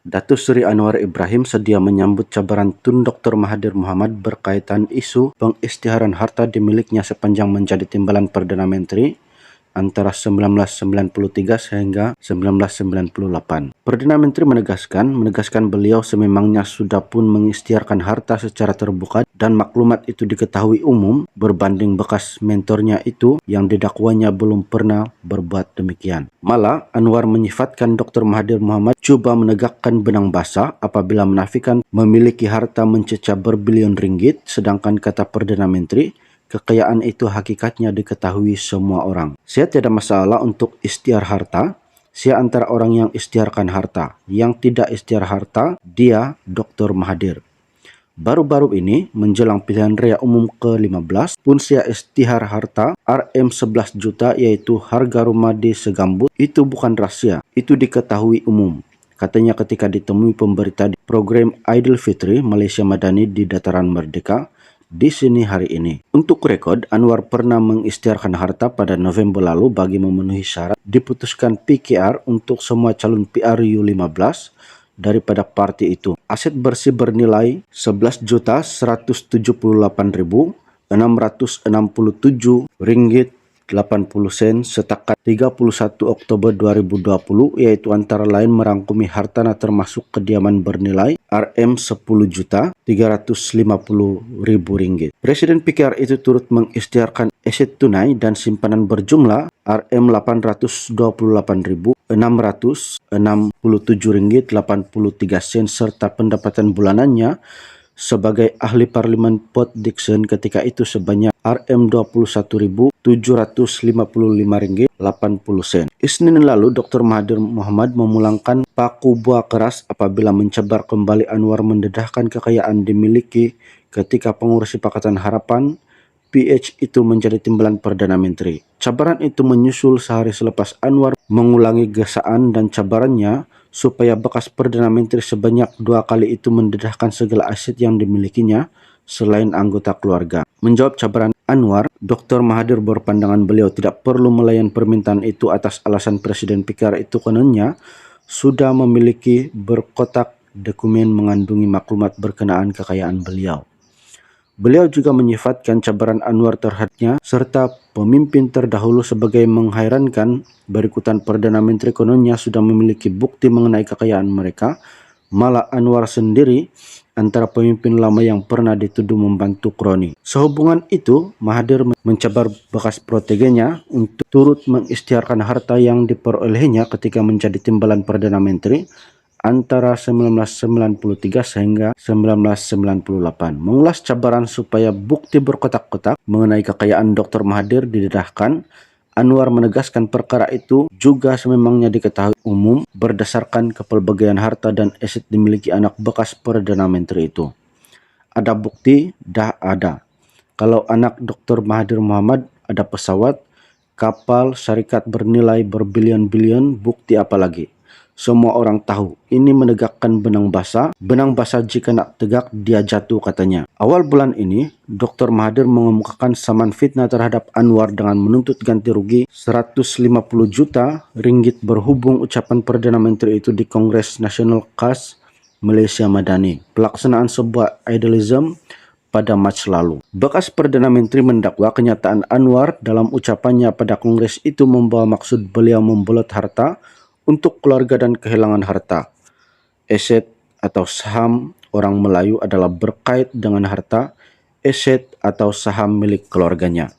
Datuk Seri Anwar Ibrahim sedia menyambut cabaran Tun Dr. Mahathir Mohamad berkaitan isu pengisytiharan harta dimilikinya sepanjang menjadi timbalan Perdana Menteri antara 1993 sehingga 1998. Perdana Menteri menegaskan beliau sememangnya sudah pun mengisytiharkan harta secara terbuka dan maklumat itu diketahui umum berbanding bekas mentornya itu yang didakwanya belum pernah berbuat demikian. Malah, Anwar menyifatkan Dr. Mahathir Mohamad cuba menegakkan benang basah apabila menafikan memiliki harta mencecah berbilion ringgit, sedangkan kata Perdana Menteri, kekayaan itu hakikatnya diketahui semua orang. Saya tidak masalah untuk isytihar harta. Saya antara orang yang isytiharkan harta. Yang tidak isytihar harta, dia Dr. Mahathir. Baru-baru ini, menjelang pilihan raya umum ke-15, pun saya isytihar harta RM 11 juta yaitu harga rumah di Segambut. Itu bukan rahasia, itu diketahui umum. Katanya ketika ditemui pemberita di program Idul Fitri Malaysia Madani di Dataran Merdeka, di sini hari ini. Untuk rekod, Anwar pernah mengisytiharkan harta pada November lalu bagi memenuhi syarat diputuskan PKR untuk semua calon PRU15 daripada parti itu. Aset bersih bernilai 11.178.667 ringgit 80 sen setakat 31 Oktober 2020, yaitu antara lain merangkumi hartana termasuk kediaman bernilai RM 10.350.000 ringgit. Presiden PKR itu turut mengisytiharkan aset tunai dan simpanan berjumlah RM 828.667 ringgit 83 sen serta pendapatan bulanannya sebagai ahli parlimen Port Dickson ketika itu sebanyak RM 21.755 ringgit 80 sen. Isnin lalu Dr. Mahathir Mohamad memulangkan paku buah keras apabila mencebar kembali Anwar mendedahkan kekayaan dimiliki ketika pengurus Pakatan Harapan PH itu menjadi timbalan Perdana Menteri. Cabaran itu menyusul sehari selepas Anwar mengulangi gesaan dan cabarannya supaya bekas Perdana Menteri sebanyak 2 kali itu mendedahkan segala aset yang dimilikinya selain anggota keluarga. Menjawab cabaran Anwar, Dr. Mahathir berpandangan beliau tidak perlu melayan permintaan itu atas alasan Presiden PKR itu kononnya sudah memiliki berkotak dokumen mengandungi maklumat berkenaan kekayaan beliau. Beliau juga menyifatkan cabaran Anwar terhadapnya serta pemimpin terdahulu sebagai menghairankan. Berikutan Perdana Menteri kononnya sudah memiliki bukti mengenai kekayaan mereka. Malah Anwar sendiri antara pemimpin lama yang pernah dituduh membantu kroni. Sehubungan itu, Mahathir mencabar bekas protegenya untuk turut mengisytiharkan harta yang diperolehnya ketika menjadi timbalan Perdana Menteri antara 1993 sehingga 1998. Mengulas cabaran supaya bukti berkotak-kotak mengenai kekayaan Dr. Mahathir didedahkan, Anwar menegaskan perkara itu juga sememangnya diketahui umum berdasarkan kepelbagaian harta dan aset dimiliki anak bekas Perdana Menteri itu. Ada bukti, dah ada. Kalau anak Dr. Mahathir Mohamad ada pesawat, kapal, syarikat bernilai berbilion-bilion, bukti apa lagi? Semua orang tahu, ini menegakkan benang basah jika nak tegak dia jatuh katanya. Awal bulan ini, Dr. Mahathir mengemukakan saman fitnah terhadap Anwar dengan menuntut ganti rugi 150 juta ringgit berhubung ucapan Perdana Menteri itu di Kongres Nasional Khas Malaysia Madani, pelaksanaan sebuah idealism pada Mac lalu. Bekas Perdana Menteri mendakwa kenyataan Anwar dalam ucapannya pada Kongres itu membawa maksud beliau membolot harta untuk keluarga dan kehilangan harta. Aset atau saham orang Melayu adalah berkait dengan harta, aset atau saham milik keluarganya.